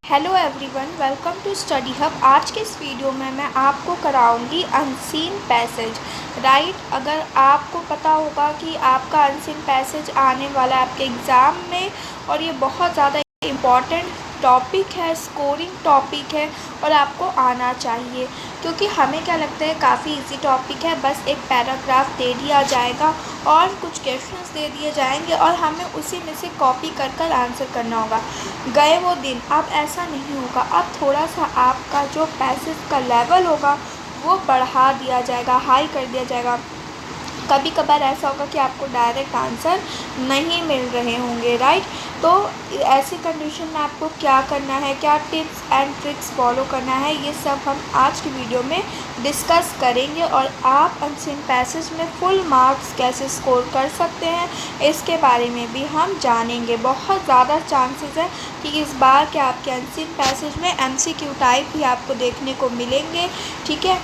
Hello everyone, welcome to study hub. आज के इस वीडियो में मैं आपको कराऊंगी अनसीन पैसेज। राइट, अगर आपको पता होगा कि आपका अनसीन पैसेज आने वाला है आपके एग्ज़ाम में, और ये बहुत ज़्यादा इम्पॉर्टेंट टॉपिक है, स्कोरिंग टॉपिक है और आपको आना चाहिए, क्योंकि हमें क्या लगता है काफ़ी इजी टॉपिक है। बस एक पैराग्राफ दे दिया जाएगा और कुछ क्वेश्चंस दे दिए जाएंगे और हमें उसी में से कॉपी कर कर आंसर करना होगा। गए वो दिन, अब ऐसा नहीं होगा। अब थोड़ा सा आपका जो पैसेज का लेवल होगा वो बढ़ा दिया जाएगा, हाई कर दिया जाएगा। कभी कभार ऐसा होगा कि आपको डायरेक्ट आंसर नहीं मिल रहे होंगे। राइट, तो ऐसी कंडीशन में आपको क्या करना है, क्या टिप्स एंड ट्रिक्स फॉलो करना है, ये सब हम आज की वीडियो में डिस्कस करेंगे। और आप अनसीन पैसेज में फुल मार्क्स कैसे स्कोर कर सकते हैं, इसके बारे में भी हम जानेंगे। बहुत ज़्यादा चांसेस है कि इस बार के आपके अनसीन पैसेज में MCQ टाइप भी आपको देखने को मिलेंगे। ठीक है,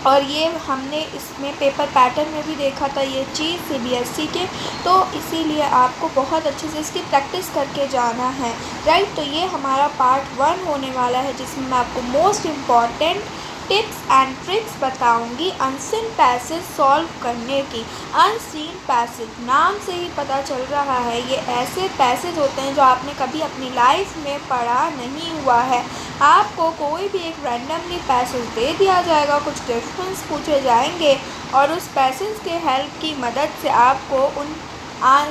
और ये हमने इसमें पेपर पैटर्न में भी देखा था ये चीज़ CBSE के, तो इसीलिए आपको बहुत अच्छे से इसकी प्रैक्टिस करके जाना है। राइट, तो ये हमारा पार्ट 1 होने वाला है, जिसमें मैं आपको most important tips and tricks बताऊंगी अनसीन पैसेज सॉल्व करने की। अनसीन पैसेज नाम से ही पता चल रहा है, ये ऐसे पैसेज होते हैं जो आपने कभी अपनी लाइफ में पढ़ा नहीं हुआ है। आपको कोई भी एक रैंडमली पैसेज दे दिया जाएगा, कुछ क्वेश्चंस पूछे जाएंगे और उस पैसेज के हेल्प की मदद से आपको उन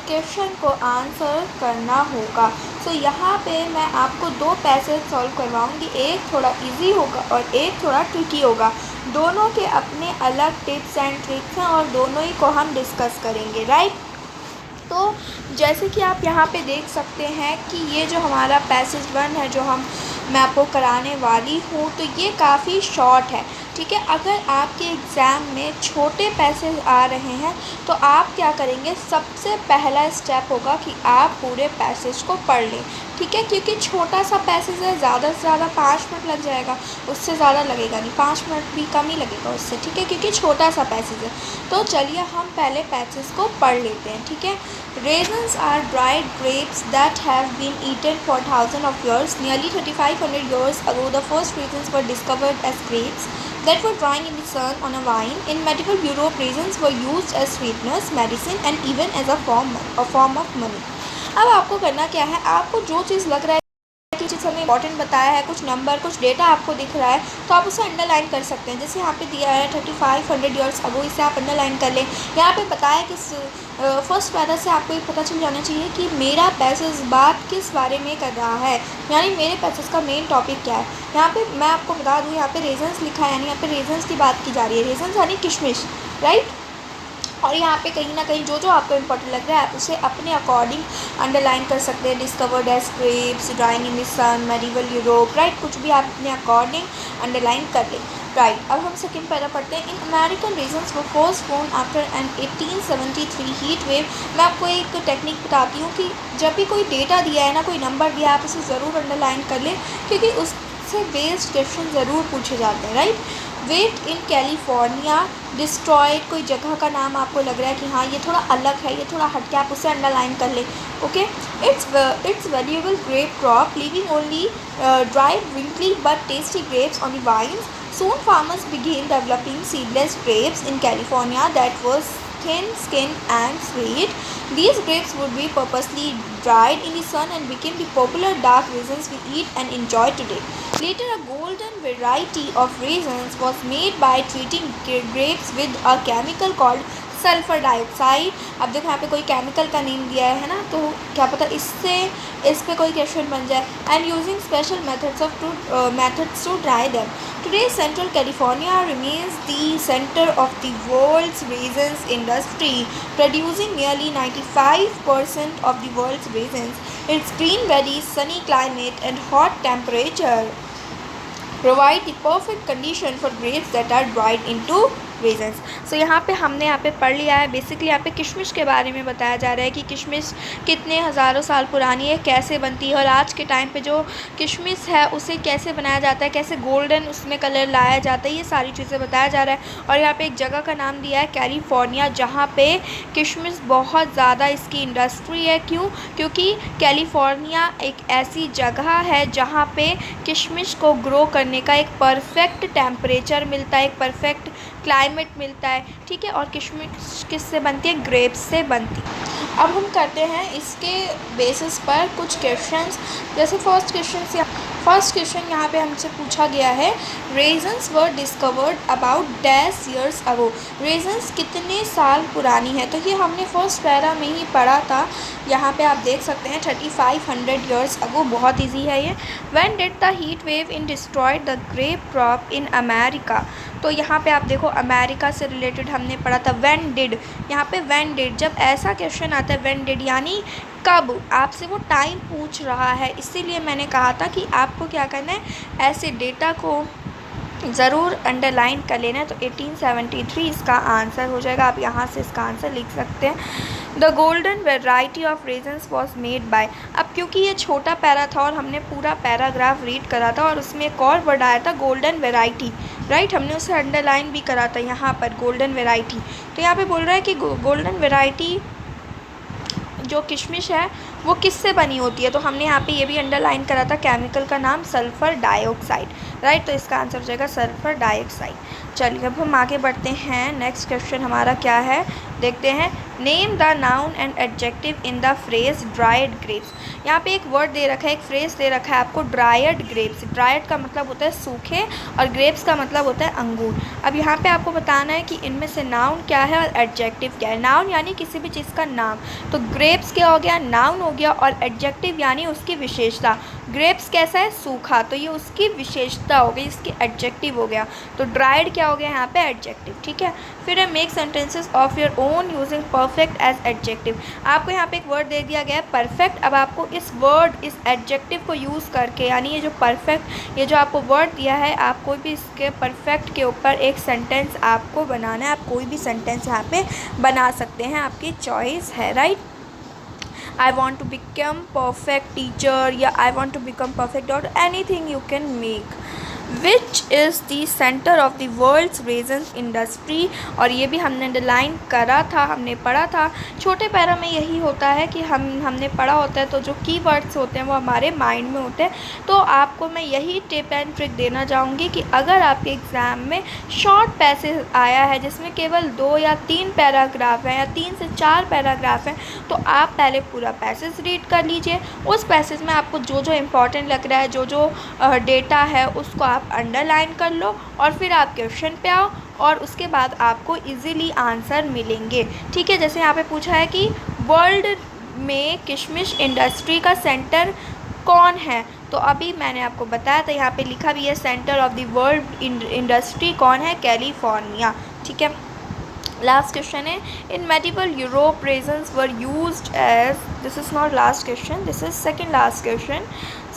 क्वेश्चन को आंसर करना होगा। सो यहाँ पे मैं आपको 2 पैसेज सॉल्व करवाऊँगी, एक थोड़ा इजी होगा और एक थोड़ा ट्रिकी होगा। दोनों के अपने अलग टिप्स एंड ट्रिक्स हैं और दोनों ही को हम डिस्कस करेंगे। राइट, तो जैसे कि आप यहाँ पे देख सकते हैं कि ये जो हमारा पैसेज 1 है, जो मैं आपको कराने वाली हूँ, तो ये काफ़ी शॉर्ट है। ठीक है, अगर आपके एग्ज़ाम में छोटे पैसेज आ रहे हैं तो आप क्या करेंगे, सबसे पहला स्टेप होगा कि आप पूरे पैसेज को पढ़ लें। ठीक है, क्योंकि छोटा सा पैसेज है, ज़्यादा से ज़्यादा 5 मिनट लग जाएगा, उससे ज़्यादा लगेगा नहीं, 5 मिनट भी कम ही लगेगा उससे। ठीक है, क्योंकि छोटा सा पैसेज है। तो चलिए हम पहले पैसेज को पढ़ लेते हैं। ठीक है, Raisins are dried grapes that have been eaten for thousands of years. Nearly 3,500 years ago, the first raisins were discovered as grapes that were drying in the sun on a vine. In medieval Europe, raisins were used as sweeteners, medicine, and even as a form of money. अब आपको करना क्या है, आपको जो चीज़ लग रहा है कि चीज़ हमें इंपॉर्टेंट बताया है, कुछ नंबर, कुछ डेटा आपको दिख रहा है, तो आप उसे अंडरलाइन कर सकते हैं। जैसे यहाँ पे दिया है 3,500 ईयर्स अगो, इसे आप अंडरलाइन कर लें। यहाँ पे बताया कि फर्स्ट पैरा से आपको ये पता चल जाना चाहिए कि मेरा पैसेज बात किस बारे में कर रहा है, यानी मेरे पैसेज का मेन टॉपिक क्या है। यहाँ पे मैं आपको बता दूँ, यहाँ पे रेजन्स लिखा है, यानी यहाँ पे रेजन्स की बात की जा रही है। रेजन्स यानी किशमिश। राइट, और यहाँ पे कहीं ना कहीं जो जो आपको इम्पोर्टेंट लग रहा है उसे अपने अकॉर्डिंग अंडरलाइन कर सकते हैं। Discovered as grapes, drying in the sun, medieval Europe. Right, कुछ भी आप अपने अकॉर्डिंग अंडरलाइन कर लें। राइट, अब हम सेकंड पैरा पढ़ते हैं। इन अमेरिकन रीजन्स वो first found after an 1873 heat wave. मैं आपको एक टेक्निक बताती हूँ कि जब भी कोई डेटा दिया है ना, कोई नंबर दिया है, आप उसे ज़रूर अंडरलाइन कर लें, क्योंकि उससे बेस्ड क्वेश्चन ज़रूर पूछे जाते हैं। Right, wet in California destroyed, कोई जगह का नाम आपको लग रहा है कि हाँ ये थोड़ा अलग है, ये थोड़ा हट के, आप उसे अंडरलाइन कर लें। Okay, it's valuable grape crop leaving only dried wrinkly but tasty grapes on the vines. Soon farmers began developing seedless grapes in California that were thin-skinned and sweet. These grapes would be purposely dried in the sun and became the popular dark raisins we eat and enjoy today. Later, a golden variety of raisins was made by treating grapes with a chemical called sulphur dioxide. अब देखो यहाँ पे कोई chemical का name दिया है ना, तो क्या पता इससे इस पे कोई क्वेश्चन बन जाए। And using special methods to dry them. Today central California remains the center of the world's raisins industry, producing nearly 95% of the world's raisins. It's green very sunny climate and hot temperature provide the perfect condition for grapes that are dried into raisins. So यहाँ पे हमने यहाँ पे पढ़ लिया है। Basically यहाँ पे किशमिश के बारे में बताया जा रहा है कि किशमिश कितने हज़ारों साल पुरानी है, कैसे बनती है, और आज के टाइम पे जो किशमिश है उसे कैसे बनाया जाता है, कैसे गोल्डन उसमें कलर लाया जाता है, ये सारी चीज़ें बताया जा रहा है। और यहाँ पे एक जगह का नाम दिया है कैलिफोर्निया, जहाँ पे किशमिश बहुत ज़्यादा इसकी इंडस्ट्री है। क्यों? क्योंकि कैलिफोर्निया एक ऐसी जगह है जहाँ पे किशमिश को ग्रो करने का एक परफेक्ट टेम्परेचर मिलता है, एक परफेक्ट क्लाइमेट मिलता है। ठीक है, और किशमिश किससे बनती है? ग्रेप्स से बनती है। अब हम करते हैं इसके बेसिस पर कुछ क्वेश्चंस। जैसे फर्स्ट क्वेश्चन यहाँ पे हमसे पूछा गया है, raisins were discovered about dash years ago. Raisins कितने साल पुरानी है? तो ये हमने फर्स्ट पैरा में ही पढ़ा था। यहाँ पे आप देख सकते हैं 3500 ईयर्स अगो। बहुत इजी है ये। When did the heat wave in destroyed the grape crop in America. तो यहाँ पे आप देखो अमेरिका से रिलेटेड हमने पढ़ा था व्हेन डिड। यहाँ पे व्हेन डिड, जब ऐसा क्वेश्चन आता है व्हेन डिड यानी कब, आपसे वो टाइम पूछ रहा है, इसीलिए मैंने कहा था कि आपको क्या करना है, ऐसे डेटा को ज़रूर अंडरलाइन कर लेना है। तो 1873 इसका आंसर हो जाएगा। आप यहाँ से इसका आंसर लिख सकते हैं। The golden variety of raisins was made by. अब क्योंकि ये छोटा पैरा था और हमने पूरा पैराग्राफ रीड करा था और उसमें एक और वर्ड आया था गोल्डन वेराइटी, राइट, हमने उसे अंडरलाइन भी करा था यहाँ पर, गोल्डन वेराइटी। तो यहाँ पे बोल रहा है कि गोल्डन वेराइटी जो किशमिश है वो किससे बनी होती है। तो हमने यहाँ पे ये भी अंडरलाइन करा था, केमिकल का नाम सल्फ़र डाइऑक्साइड, राइट। तो इसका आंसर हो जाएगा सल्फ़र डाइऑक्साइड। चलिए अब हम आगे बढ़ते हैं। नेक्स्ट क्वेश्चन हमारा क्या है, देखते हैं। Name the noun and adjective in the phrase dried grapes. यहाँ पे एक वर्ड दे रखा है, एक फ्रेज दे रखा है आपको, ड्राइड ग्रेप्स। ड्राइड का मतलब होता है सूखे और ग्रेप्स का मतलब होता है अंगूर। अब यहाँ पे आपको बताना है कि इनमें से नाउन क्या है और एडजेक्टिव क्या है। नाउन यानी किसी भी चीज़ का नाम, तो ग्रेप्स क्या हो गया, नाउन हो गया, और एडजेक्टिव यानी उसकी विशेषता। ग्रेप्स कैसा है, सूखा, तो ये उसकी विशेषता हो गई, इसकी एडजेक्टिव हो गया। तो ड्राइड क्या हो गया यहाँ पे, एडजेक्टिव। ठीक है, फिर है make sentences of your own using perfect as adjective. आपको यहाँ पे एक वर्ड दे दिया गया है परफेक्ट। अब आपको इस वर्ड, इस एडजेक्टिव को यूज़ करके, यानी ये जो परफेक्ट, ये जो आपको वर्ड दिया है, आप कोई भी इसके परफेक्ट के ऊपर एक सेंटेंस आपको बनाना है। आप कोई भी सेंटेंस यहाँ पे बना सकते हैं, आपकी चॉइस है, right. I want to become perfect teacher, या I want to become perfect doctor, anything you can make. Which is the center of the world's raisins industry। और ये भी हमने अंडरलाइन करा था, हमने पढ़ा था। छोटे पैरा में यही होता है कि हमने पढ़ा होता है, तो जो कीवर्ड्स होते हैं वो हमारे माइंड में होते हैं। तो आपको मैं यही टिप एंड ट्रिक देना चाहूँगी कि अगर आपके एग्ज़ाम में शॉर्ट पैसेज आया है जिसमें केवल 2 या 3 पैराग्राफ हैं या 3 से 4 पैराग्राफ हैं, तो आप पहले पूरा पैसेज रीड कर लीजिए। उस पैसेज में आपको जो जो इम्पोर्टेंट लग रहा है, जो जो डेटा है, उसको आप अंडरलाइन कर लो और फिर आप क्वेश्चन पे आओ और उसके बाद आपको इजीली आंसर मिलेंगे। ठीक है, जैसे यहाँ पे पूछा है कि वर्ल्ड में किशमिश इंडस्ट्री का सेंटर कौन है, तो अभी मैंने आपको बताया था, यहाँ पे लिखा भी है centre of the world industry कौन है, कैलिफोर्निया। ठीक है, लास्ट क्वेश्चन है, in medieval Europe raisins were used as, this is not last question, this is second last question.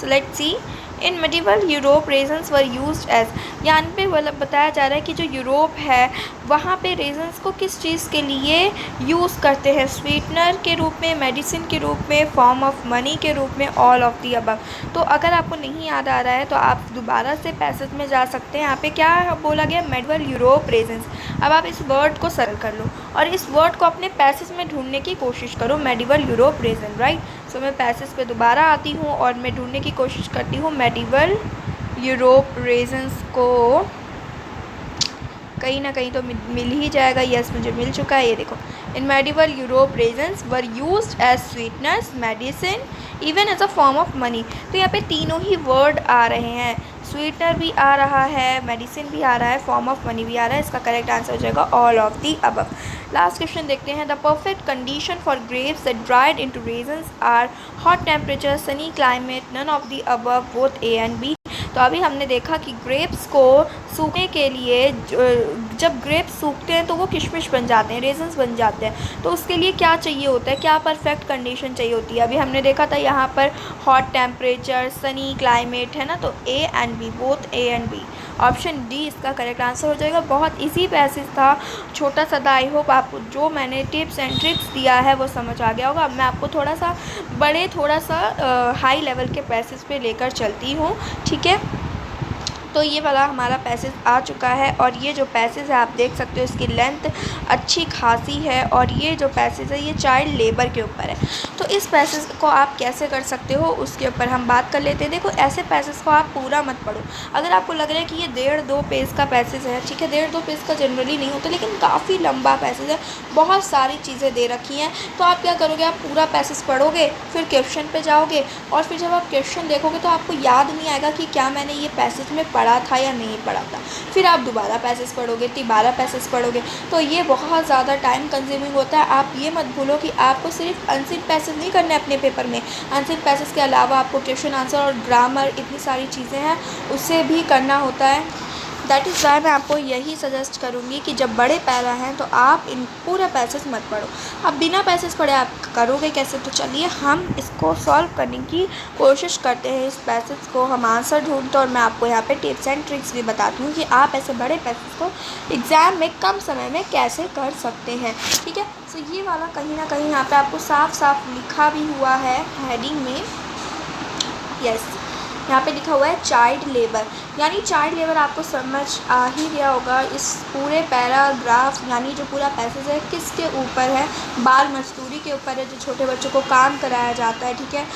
So let's see, in medieval Europe raisins were used as. यहाँ पे बताया जा रहा है कि जो यूरोप है वहाँ पे रेजन्स को किस चीज़ के लिए यूज़ करते हैं, स्वीटनर के रूप में, मेडिसिन के रूप में, फॉर्म ऑफ मनी के रूप में, ऑल ऑफ दी अबव। तो अगर आपको नहीं याद आ रहा है तो आप दोबारा से पैसेज में जा सकते हैं। यहाँ पे क्या बोला गया, मेडिवल यूरोप रेजन्स। अब आप इस वर्ड को सर्च कर लो और इस वर्ड को अपने पैसेज में ढूंढने की कोशिश करो, मेडिवल यूरोप रेजन, राइट। सो मैं पैसेज पे दोबारा आती हूँ और मैं ढूंढने की कोशिश करती हूँ मेडिवल यूरोप रेजन्स को। कहीं ना कहीं तो मिल ही जाएगा। यस, मुझे मिल चुका है, ये देखो। In medieval Europe raisins were used as sweeteners, medicine, even as a form of money. तो यहाँ पे तीनों ही वर्ड आ रहे हैं, स्वीटनर भी आ रहा है, मेडिसिन भी आ रहा है, फॉर्म ऑफ मनी भी आ रहा है। इसका करेक्ट आंसर हो जाएगा all of the above. Last question देखते हैं, the perfect condition for grapes that dried into raisins are hot temperature, sunny climate, none of the above, both A and B. तो अभी हमने देखा कि ग्रेप्स को सूखने के लिए, जब ग्रेप्स सूखते हैं तो वो किशमिश बन जाते हैं, रेजन्स बन जाते हैं। तो उसके लिए क्या चाहिए होता है, क्या परफेक्ट कंडीशन चाहिए होती है। अभी हमने देखा था यहाँ पर हॉट टेम्परेचर, सनी क्लाइमेट है ना, तो A and B, both A and B. Option D इसका करेक्ट आंसर हो जाएगा। बहुत इजी पैसेज था, छोटा सा था। आई होप आपको जो मैंने टिप्स एंड ट्रिक्स दिया है वो समझ आ गया होगा। अब मैं आपको थोड़ा सा हाई लेवल के पैसेज पे लेकर चलती हूँ, ठीक है। तो ये वाला हमारा पैसेज आ चुका है और ये जो पैसेज है आप देख सकते हो इसकी लेंथ अच्छी खासी है और ये जो पैसेज है ये चाइल्ड लेबर के ऊपर है। तो इस पैसेज को आप कैसे कर सकते हो उसके ऊपर हम बात कर लेते हैं। देखो, ऐसे पैसेज को आप पूरा मत पढ़ो। अगर आपको लग रहा है कि ये 1.5-2 पेज का पैसेज है, ठीक है, 1.5-2 पेज का जनरली नहीं होता लेकिन काफ़ी लंबा पैसेज है, बहुत सारी चीज़ें दे रखी हैं, तो आप क्या करोगे, आप पूरा पैसेज पढ़ोगे, फिर क्वेश्चन पे जाओगे और फिर जब आप क्वेश्चन देखोगे तो आपको याद नहीं आएगा कि क्या मैंने ये पैसेज में पढ़ा था या नहीं पढ़ा था। फिर आप दोबारा पैसेज पढ़ोगे, तिबारा पैसेज पढ़ोगे, तो ये बहुत ज़्यादा टाइम कंज्यूमिंग होता है। आप ये मत भूलो कि आपको सिर्फ अनसीन पैसेज नहीं करने अपने पेपर में, अनसीन पैसेज के अलावा आपको क्वेश्चन आंसर और ग्रामर, इतनी सारी चीज़ें हैं, उससे भी करना होता है। दैट इज़ वाई मैं आपको यही सजेस्ट करूँगी कि जब बड़े पैरा हैं तो आप इन पूरा पैसेज मत पढ़ो। अब बिना पैसेज पढ़े आप करोगे कैसे? तो चलिए हम इसको सॉल्व करने की कोशिश करते हैं। इस पैसेज को हम आंसर ढूंढते हैं और मैं आपको यहाँ पे टिप्स एंड ट्रिक्स भी बताती हूँ कि आप ऐसे बड़े पैसेज को एग्ज़ाम में कम समय में कैसे कर सकते हैं, ठीक है। सो ये वाला कहीं ना कहीं यहाँ पर आपको साफ साफ लिखा भी हुआ है हेडिंग में, यस, यहाँ पे लिखा हुआ है चाइल्ड लेबर, यानी चाइल्ड लेबर आपको समझ आ ही गया होगा। इस पूरे पैराग्राफ यानी जो पूरा पैसेज है किसके ऊपर है? बाल मजदूरी के ऊपर है, जो छोटे बच्चों को काम कराया जाता है, ठीक है,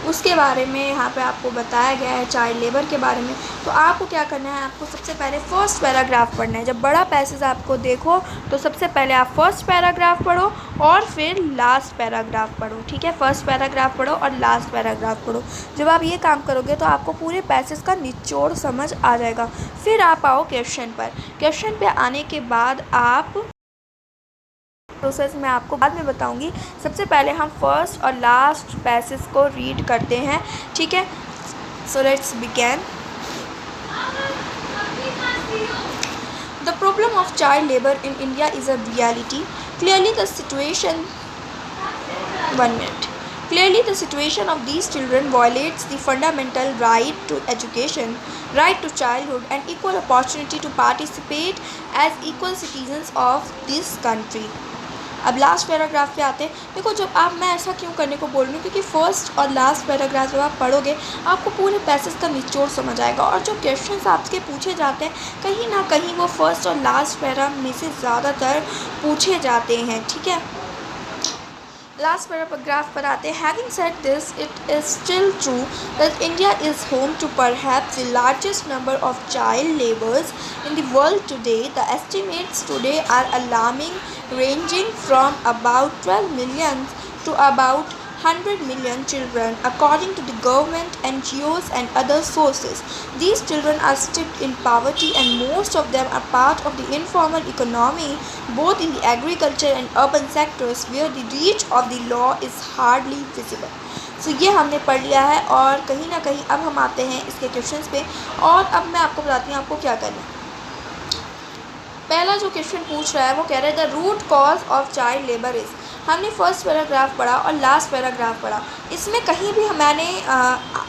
उसके बारे में यहाँ पे आपको बताया गया है, चाइल्ड लेबर के बारे में। तो आपको क्या करना है, आपको सबसे पहले फर्स्ट पैराग्राफ पढ़ना है। जब बड़ा पैसेज आपको देखो तो सबसे पहले आप फर्स्ट पैराग्राफ पढ़ो और फिर लास्ट पैराग्राफ पढ़ो, ठीक है। फर्स्ट पैराग्राफ पढ़ो और लास्ट पैराग्राफ पढ़ो। जब आप ये काम करोगे तो आपको पूरे पैसेज का निचोड़ समझ आ जाएगा। फिर आप आओ क्वेश्चन पर। क्वेश्चन पे आने के बाद आप प्रोसेस मैं आपको बाद में बताऊंगी। सबसे पहले हम फर्स्ट और लास्ट पैसेज को रीड करते हैं, ठीक है। So let's begin. The problem of child labor in India is a reality. Clearly the situation Clearly the situation of these children violates the fundamental right to education, right to childhood and equal opportunity to participate as equal citizens of this country. अब last paragraph पे आते हैं। देखो, जब आप, मैं ऐसा क्यों करने को बोल रही हूँ, क्योंकि फ़र्स्ट और लास्ट पैराग्राफ जब आप पढ़ोगे आपको पूरे पैसेज का निचोड़ समझ आएगा और जो क्वेश्चंस आपके पूछे जाते हैं कहीं ना कहीं वो फर्स्ट और लास्ट पैरा में से ज़्यादातर पूछे जाते हैं, ठीक है। लास्ट पैराग्राफ पर आते हैं। Having said this, it is still true that India is home to perhaps the largest number of child laborers in the world today. The estimates today are alarming, ranging from about 12 million to about 100 million children, according to the government, NGOs and other sources. These children are steeped in poverty and most of them are part of the informal economy, both in the agriculture and urban sectors where the reach of the law is hardly visible. So ये हमने पढ़ लिया है और कहीं ना कहीं अब हम आते हैं इसके क्वेश्चंस पे और अब मैं आपको बताती हूँ आपको क्या करना है। पहला जो क्वेश्चन पूछ रहा है वो कह रहा है the root cause of child labour is. हमने फर्स्ट पैराग्राफ पढ़ा और लास्ट पैराग्राफ पढ़ा, इसमें कहीं भी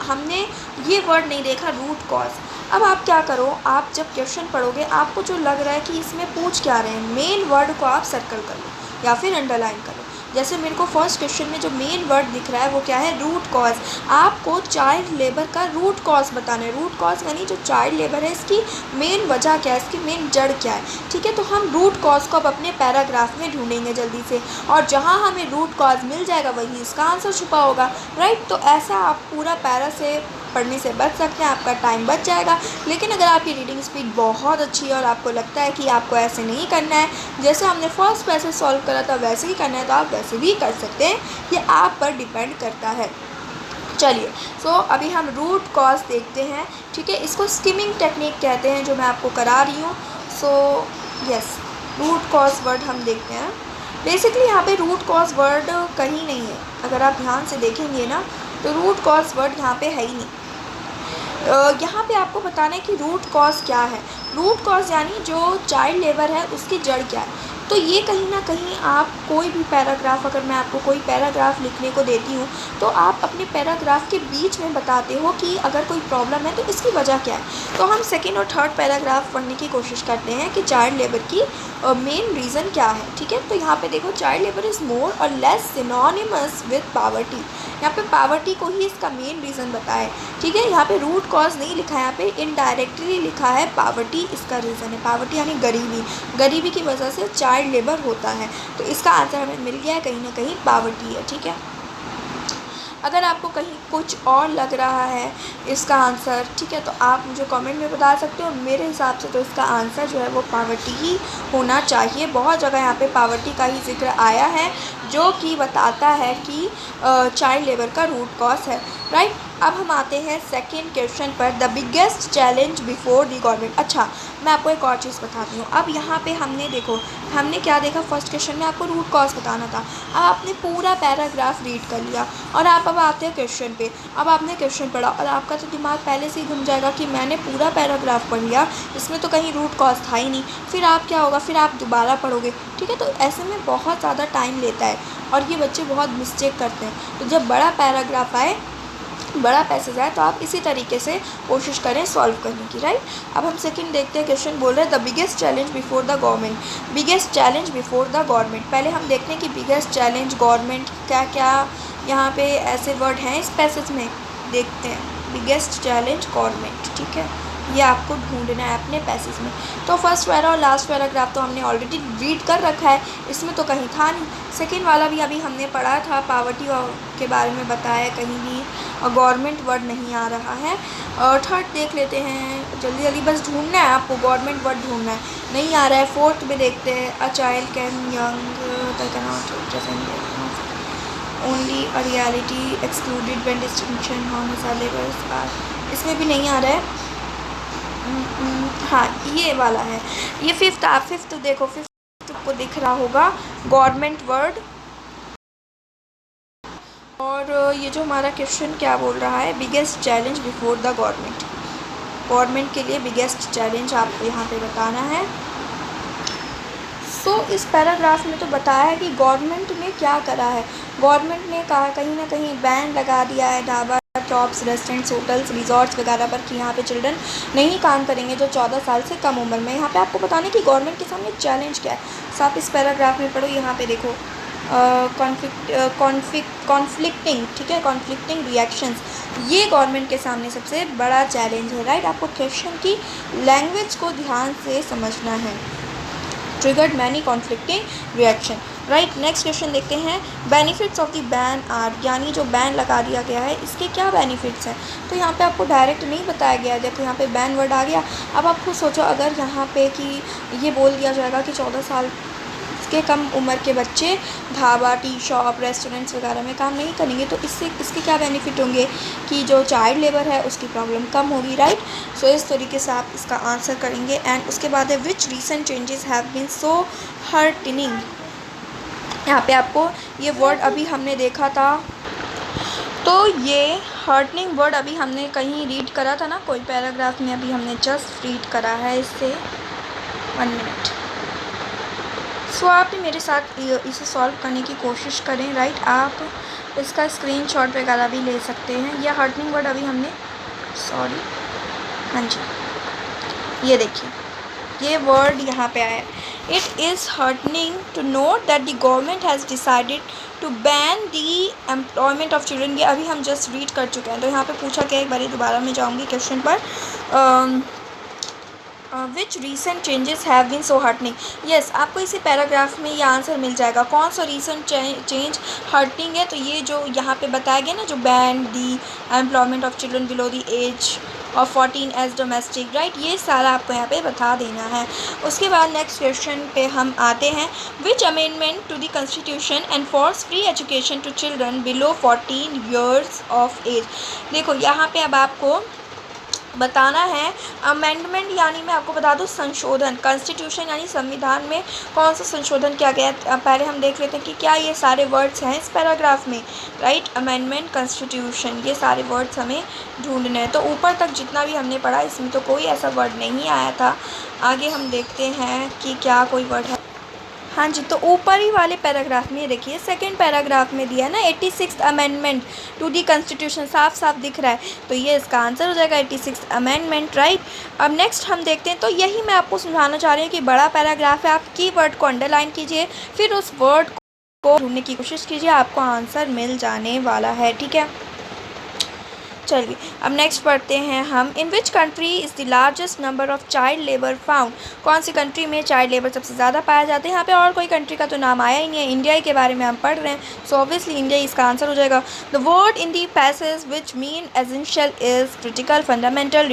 हमने ये वर्ड नहीं देखा रूट कॉज। अब आप क्या करो, आप जब क्वेश्चन पढ़ोगे आपको जो लग रहा है कि इसमें पूछ क्या रहे हैं, मेन वर्ड को आप सर्कल कर लो या फिर अंडरलाइन कर लो। जैसे मेरे को फर्स्ट क्वेश्चन में जो मेन वर्ड दिख रहा है वो क्या है, रूट कॉज। आपको चाइल्ड लेबर का रूट कॉज बताना है। रूट कॉज यानी जो चाइल्ड लेबर है इसकी मेन वजह क्या है, इसकी मेन जड़ क्या है, ठीक है। तो हम रूट कॉज को अब अपने पैराग्राफ में ढूंढेंगे जल्दी से और जहाँ हमें रूट कॉज मिल जाएगा वहीं इसका आंसर छुपा होगा, राइट। तो ऐसा आप पूरा पैरा से पढ़ने से बच सकते हैं, आपका टाइम बच जाएगा। लेकिन अगर आपकी रीडिंग स्पीड बहुत अच्छी है और आपको लगता है कि आपको ऐसे नहीं करना है, जैसे हमने फर्स्ट पैसेज सॉल्व करा था वैसे ही करना है, तो आप वैसे भी कर सकते हैं, ये आप पर डिपेंड करता है। चलिए, सो अभी हम रूट कॉज देखते हैं, ठीक है। इसको स्किमिंग टेक्निक कहते हैं जो मैं आपको करा रही हूँ। So yes, root cause word हम देखते हैं। बेसिकली यहाँ पे रूट कॉज वर्ड कहीं नहीं है, अगर आप ध्यान से देखेंगे ना तो रूट कॉज वर्ड यहाँ पे है ही नहीं। यहाँ पे आपको बताना है कि रूट कॉज क्या है। रूट कॉज यानी जो चाइल्ड लेबर है उसकी जड़ क्या है। तो ये कहीं ना कहीं आप कोई भी पैराग्राफ, अगर मैं आपको कोई पैराग्राफ लिखने को देती हूँ तो आप अपने पैराग्राफ के बीच में बताते हो कि अगर कोई प्रॉब्लम है तो इसकी वजह क्या है। तो हम सेकेंड और थर्ड पैराग्राफ पढ़ने की कोशिश करते हैं कि चाइल्ड लेबर की मेन रीज़न क्या है। ठीक है, तो यहाँ पे देखो, चाइल्ड लेबर इज़ मोर और लेस सिनोनिमस विद पावर्टी। यहाँ पे पावर्टी को ही इसका मेन रीज़न बताया है। ठीक है, यहाँ पे रूट कॉज नहीं लिखा है, यहाँ पे इनडायरेक्टली लिखा है पावर्टी इसका रीज़न है। पावर्टी यानी गरीबी, गरीबी की वजह से चाइल्ड लेबर होता है। तो इसका आंसर हमें मिल गया है, कहीं ना कहीं पावर्टी है। ठीक है, अगर आपको कहीं कुछ और लग रहा है इसका आंसर, ठीक है, तो आप मुझे कमेंट में बता सकते हो। मेरे हिसाब से तो इसका आंसर जो है वो पावर्टी ही होना चाहिए। बहुत जगह यहाँ पे पावर्टी का ही जिक्र आया है, जो कि बताता है कि चाइल्ड लेबर का रूट कॉज है। राइट, अब हम आते हैं सेकेंड क्वेश्चन पर, the biggest challenge before the government. अच्छा, मैं आपको एक और चीज़ बताती हूँ। अब यहाँ पे हमने देखो, हमने क्या देखा, फर्स्ट क्वेश्चन में आपको रूट कॉज बताना था। अब आपने पूरा पैराग्राफ रीड कर लिया और आप अब आते हैं क्वेश्चन पे। अब आपने क्वेश्चन पढ़ा और आपका तो दिमाग पहले से ही घूम जाएगा कि मैंने पूरा पैराग्राफ पढ़ लिया, इसमें तो कहीं रूट कॉज था ही नहीं। फिर आप क्या होगा, फिर आप दोबारा पढ़ोगे। ठीक है, तो ऐसे में बहुत ज़्यादा टाइम लेता है और ये बच्चे बहुत मिस्टेक करते हैं। तो जब बड़ा पैराग्राफ आए, बड़ा पैसेज आए, तो आप इसी तरीके से कोशिश करें सॉल्व करने की। राइट, अब हम सेकंड देखते हैं। क्वेश्चन बोल रहे हैं the biggest challenge before the government. Biggest challenge before the government, पहले हम देखते हैं कि बिगेस्ट चैलेंज, गवर्नमेंट, क्या क्या यहाँ पे ऐसे वर्ड हैं इस पैसेज में, देखते हैं। बिगेस्ट चैलेंज गवर्नमेंट, ठीक है, ये आपको ढूंढना है अपने पैसेज में। तो फर्स्ट पैरा और लास्ट पैराग्राफ तो हमने ऑलरेडी रीड कर रखा है, इसमें तो कहीं था नहीं। सेकेंड वाला भी अभी हमने पढ़ा था, पावर्टी के बारे में बताया, कहीं भी गवर्नमेंट वर्ड नहीं आ रहा है। और थर्ड देख लेते हैं, जल्दी जल्दी बस ढूंढना है आपको, गवर्नमेंट वर्ड ढूंढना है, नहीं आ रहा है। फोर्थ में देखते हैं, a child can young only a reality excluded when distinction on syllabus are, इसमें भी नहीं आ रहा है। हाँ, ये वाला है, ये फिफ्थ। आप फिफ्थ देखो, फिफ्थ को दिख रहा होगा गवर्नमेंट वर्ड। और ये जो हमारा क्वेश्चन क्या बोल रहा है, biggest challenge before the government, government के लिए बिगेस्ट चैलेंज आपको यहाँ पे बताना है। सो इस पैराग्राफ में तो बताया है कि गवर्नमेंट ने क्या करा है। गवर्नमेंट ने कहा, कहीं ना कहीं बैन लगा दिया है dhaba, shops, restaurants, hotels, resorts वगैरह पर कि यहाँ पे चिल्ड्रन नहीं काम करेंगे जो 14 साल से कम उम्र में। यहाँ पे आपको बताने कि गवर्नमेंट के सामने चैलेंज क्या है। सो आप इस पैराग्राफ में पढ़ो, यहाँ पे देखो, कॉन्फ्लिक्टिंग, ठीक है, कॉन्फ्लिक्टिंग रिएक्शंस, ये गवर्नमेंट के सामने सबसे बड़ा चैलेंज है। राइट, आपको क्वेश्चन की लैंग्वेज को ध्यान से समझना है। Triggered many conflicting reaction. Right, next question देखते हैं, benefits of the ban are, यानी जो बैन लगा दिया गया है इसके क्या बेनिफिट्स हैं। तो यहाँ पे आपको डायरेक्ट नहीं बताया गया है। देखो यहाँ पे बैन वर्ड आ गया। अब आप खुद सोचो, अगर यहाँ पे कि ये बोल दिया जाएगा कि 14 साल के कम उम्र के बच्चे ढाबा, टी शॉप, रेस्टोरेंट्स वगैरह में काम नहीं करेंगे, तो इससे इसके क्या बेनिफिट होंगे कि जो चाइल्ड लेबर है उसकी प्रॉब्लम कम होगी। राइट, सो इस तरीके से आप इसका आंसर करेंगे। एंड उसके बाद है which recent changes have been so heartening. यहाँ पे आपको ये वर्ड अभी हमने देखा था, तो ये हर्टनिंग वर्ड अभी हमने कहीं रीड करा था ना, कोई पैराग्राफ में, अभी हमने जस्ट रीड करा है इससे। 1 मिनट। सो आप भी मेरे साथ इसे सॉल्व करने की कोशिश करें। राइट, आप इसका स्क्रीनशॉट वगैरह भी ले सकते हैं। यह हर्टनिंग वर्ड अभी हमने, सॉरी, हाँ जी, ये देखिए, ये वर्ड यहाँ पे आया है। It is heartening to note that the government has decided to ban the employment of children. ये अभी हम जस्ट रीड कर चुके हैं। तो यहाँ पे पूछा क्या, एक बार दोबारा मैं जाऊँगी क्वेश्चन पर, which recent changes have been so heartening. Yes, आपको इसी पैराग्राफ में ये आंसर मिल जाएगा, कौन सा रीसेंट चेंज हर्टिंग है। तो ये जो यहाँ पे बताया गया ना, जो ban the employment of children below the age of 14 as domestic. Right, ये सारा आपको यहाँ पे बता देना है। उसके बाद नेक्स्ट क्वेश्चन पे हम आते हैं, which amendment to the constitution enforce free education to children below 14 years of age. देखो यहाँ पे अब आपको बताना है अमेंडमेंट, यानी मैं आपको बता दूं संशोधन। कॉन्स्टिट्यूशन यानी संविधान में कौन सा संशोधन किया गया है। पहले हम देख लेते हैं कि क्या ये सारे वर्ड्स हैं इस पैराग्राफ में। राइट, अमेंडमेंट, कॉन्स्टिट्यूशन, ये सारे वर्ड्स हमें ढूंढने हैं। तो ऊपर तक जितना भी हमने पढ़ा इसमें तो कोई ऐसा वर्ड नहीं आया था। आगे हम देखते हैं कि क्या कोई वर्ड है। हाँ जी, तो ऊपर ही वाले पैराग्राफ में देखिए सेकंड पैराग्राफ में दिया है ना 86th amendment to the constitution, साफ साफ दिख रहा है, तो ये इसका आंसर हो जाएगा 86th अमेंडमेंट, राइट। अब नेक्स्ट हम देखते हैं, तो यही मैं आपको समझाना चाह रही हूँ कि बड़ा पैराग्राफ है, आप कीवर्ड को अंडरलाइन कीजिए, फिर उस वर्ड को ढूंढने की कोशिश कीजिए, आपको आंसर मिल जाने वाला है, ठीक है। चलिए अब नेक्स्ट पढ़ते हैं हम, in which country is the largest number of child labour found, कौन सी कंट्री में चाइल्ड लेबर सबसे ज़्यादा पाया जाता है। यहाँ पे और कोई कंट्री का तो नाम आया ही नहीं है, इंडिया ही के बारे में हम पढ़ रहे हैं, सो ऑब्वियसली इंडिया इसका आंसर हो जाएगा। The word in the passage which mean essential is critical, fundamental,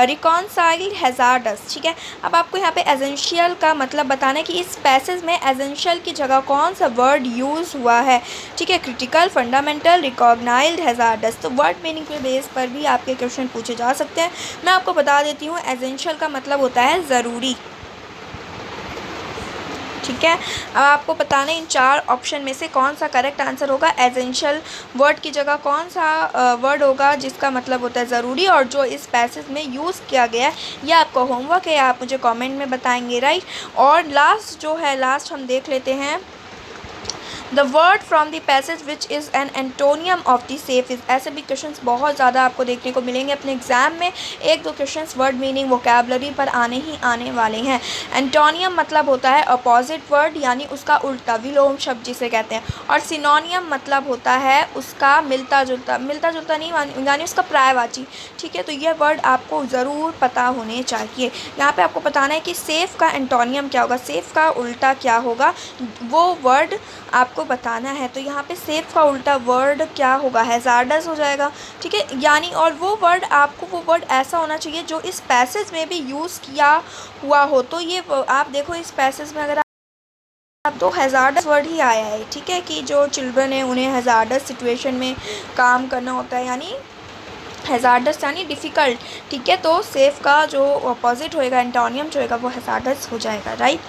reconciled, hazardous, ठीक है। अब आपको यहाँ पे एसेंशियल का मतलब बताना है कि इस पैसेज में एसेंशियल की जगह कौन सा वर्ड यूज़ हुआ है, ठीक है, क्रिटिकल, फंडामेंटल, रिकॉग्नाइज्ड, हैजार्डस। तो वर्ड मीनिंग के बेस पर भी आपके क्वेश्चन पूछे जा सकते हैं। मैं आपको बता देती हूँ, एसेंशियल का मतलब होता है ज़रूरी, ठीक है। अब आपको बताना है इन चार ऑप्शन में से कौन सा करेक्ट आंसर होगा। एसेंशियल वर्ड की जगह कौन सा वर्ड होगा जिसका मतलब होता है ज़रूरी और जो इस पैसेज में यूज़ किया गया है, यह आपका होमवर्क है, आप मुझे कमेंट में बताएंगे, राइट। और लास्ट जो है, लास्ट हम देख लेते हैं, the word from the passage which is an antonym of the safe is. ऐसे भी क्वेश्चंस बहुत ज़्यादा आपको देखने को मिलेंगे अपने एग्जाम में, एक दो क्वेश्चंस वर्ड मीनिंग वोकैबुलरी पर आने ही आने वाले हैं। एंटोनियम मतलब होता है अपोजिट वर्ड, यानी उसका उल्टा, विलोम शब्द जिसे कहते हैं, और सिनोनियम मतलब होता है उसका मिलता जुलता नहीं यानी उसका पर्यायवाची, ठीक है। तो ये वर्ड आपको ज़रूर पता होने चाहिए। यहाँ पे आपको बताना है कि सेफ़ का एंटोनियम क्या होगा, सेफ़ का उल्टा क्या होगा, वो वर्ड आपको बताना है। तो यहाँ पे सेफ का उल्टा वर्ड क्या होगा, हैजार्डस हो जाएगा, ठीक है। यानी और वो वर्ड ऐसा होना चाहिए जो इस पैसेज में भी यूज़ किया हुआ हो। तो ये आप देखो इस पैसेज में अगर आप तो हैजार्डस वर्ड ही आया है, ठीक है, कि जो चिल्ड्रन है उन्हें हैजार्डस सिचुएशन में काम करना होता है, यानी हैजार्डस यानी डिफ़िकल्ट, ठीक है। तो सेफ का जो अपोजिट होएगा, एंटोनियम जो होएगा, वो हैजार्डस हो जाएगा, राइट।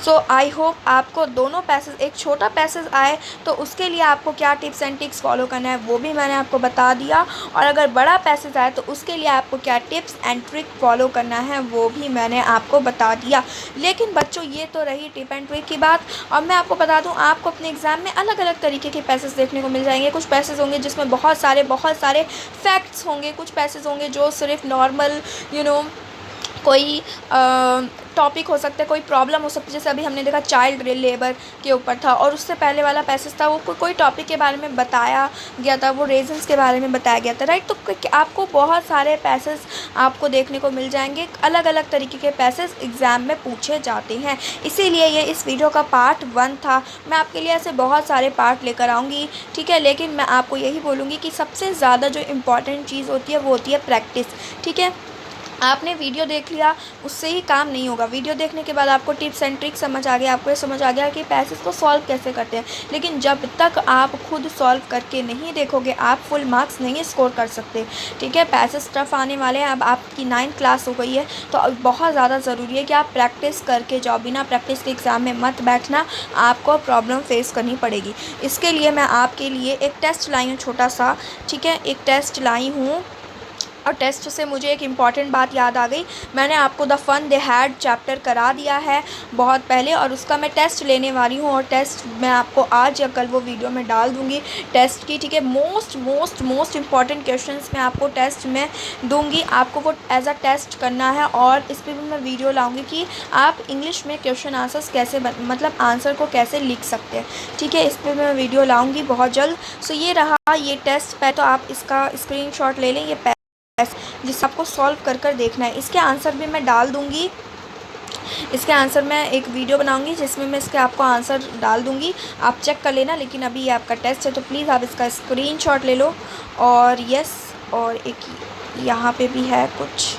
सो आई होप आपको दोनों पैसेज, एक छोटा पैसेज आए तो उसके लिए आपको क्या टिप्स एंड ट्रिक्स फॉलो करना है वो भी मैंने आपको बता दिया, और अगर बड़ा पैसेज आए तो उसके लिए आपको क्या टिप्स एंड ट्रिक फॉलो करना है वो भी मैंने आपको बता दिया। लेकिन बच्चों ये तो रही टिप एंड ट्रिक की बात, और मैं आपको बता दूँ आपको अपने एग्ज़ाम में अलग अलग तरीके के पैसेज देखने को मिल जाएंगे। कुछ पैसेज होंगे जिसमें बहुत सारे फैक्ट्स होंगे, कुछ पैसेज होंगे जो सिर्फ नॉर्मल कोई टॉपिक हो सकता है, कोई प्रॉब्लम हो सकती है, जैसे अभी हमने देखा चाइल्ड लेबर के ऊपर था, और उससे पहले वाला पैसेज था वो कोई टॉपिक के बारे में बताया गया था, वो रीजंस के बारे में बताया गया था, राइट। तो आपको बहुत सारे पैसेज आपको देखने को मिल जाएंगे, अलग अलग तरीके के पैसेज एग्ज़ाम में पूछे जाते हैं, इसीलिए ये इस वीडियो का पार्ट 1 था। मैं आपके लिए ऐसे बहुत सारे पार्ट लेकर आऊँगी, ठीक है, लेकिन मैं आपको यही बोलूँगी कि सबसे ज़्यादा जो इम्पॉर्टेंट चीज़ होती है वो होती है प्रैक्टिस, ठीक है। आपने वीडियो देख लिया उससे ही काम नहीं होगा, वीडियो देखने के बाद आपको टिप्स एंड ट्रिक्स समझ आ गया, आपको ये समझ आ गया कि पैसेज को सॉल्व कैसे करते हैं, लेकिन जब तक आप खुद सॉल्व करके नहीं देखोगे आप फुल मार्क्स नहीं स्कोर कर सकते, ठीक है। पैसेज टफ आने वाले हैं, अब आपकी 9th क्लास हो गई है, तो बहुत ज़्यादा ज़रूरी है कि आप प्रैक्टिस करके जाओ, बिना प्रैक्टिस के एग्ज़ाम में मत बैठना, आपको प्रॉब्लम फेस करनी पड़ेगी। इसके लिए मैं आपके लिए एक टेस्ट लाई हूँ छोटा सा, ठीक है, एक टेस्ट लाई हूँ, और टेस्ट से मुझे एक इम्पॉर्टेंट बात याद आ गई, मैंने आपको the fun they had chapter करा दिया है बहुत पहले, और उसका मैं टेस्ट लेने वाली हूँ, और टेस्ट मैं आपको आज या कल वो वीडियो में डाल दूँगी टेस्ट की, ठीक है। मोस्ट इम्पॉर्टेंट क्वेश्चंस मैं आपको टेस्ट में दूँगी, आपको वो एज अ टेस्ट करना है, और इस पर भी मैं वीडियो लाऊँगी कि आप इंग्लिश में क्वेश्चन आंसर्स कैसे मतलब आंसर को कैसे लिख सकते हैं, ठीक है। इस पर मैं वीडियो लाऊँगी बहुत जल्द। सो ये रहा ये टेस्ट है, तो आप इसका स्क्रीनशॉट ले लें, ये जिससे आपको सॉल्व कर देखना है। इसके आंसर भी मैं डाल दूँगी, इसके आंसर मैं एक वीडियो बनाऊंगी जिसमें मैं इसके आपको आंसर डाल दूँगी, आप चेक कर लेना। लेकिन अभी ये आपका टेस्ट है तो प्लीज़ आप इसका स्क्रीनशॉट ले लो, और यस, और एक यहाँ पे भी है कुछ,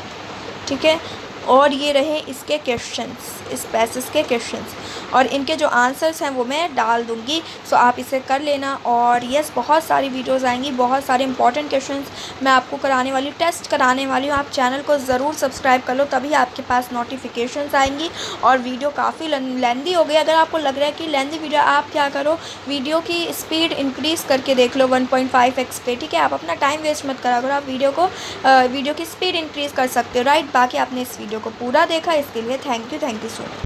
ठीक है। और ये रहे इसके क्वेश्चंस, इस पैसेज के क्वेश्चंस, और इनके जो आंसर्स हैं वो मैं डाल दूँगी, सो आप इसे कर लेना। और यस, बहुत सारी वीडियोस आएंगी, बहुत सारे इंपॉर्टेंट क्वेश्चंस मैं आपको कराने वाली हूँ, टेस्ट कराने वाली हूँ। आप चैनल को ज़रूर सब्सक्राइब कर लो, तभी आपके पास नोटिफिकेशंस आएंगी। और वीडियो काफ़ी लेंदी हो गई, अगर आपको लग रहा है कि लेंदी वीडियो, आप क्या करो, वीडियो की स्पीड इंक्रीज़ करके देख लो 1.5x पे, ठीक है। आप अपना टाइम वेस्ट मत करा करो, आप वीडियो की स्पीड इंक्रीज़ कर सकते हो, राइट। बाकी आपने इस वीडियो को पूरा देखा, इसके लिए थैंक यू सो मच।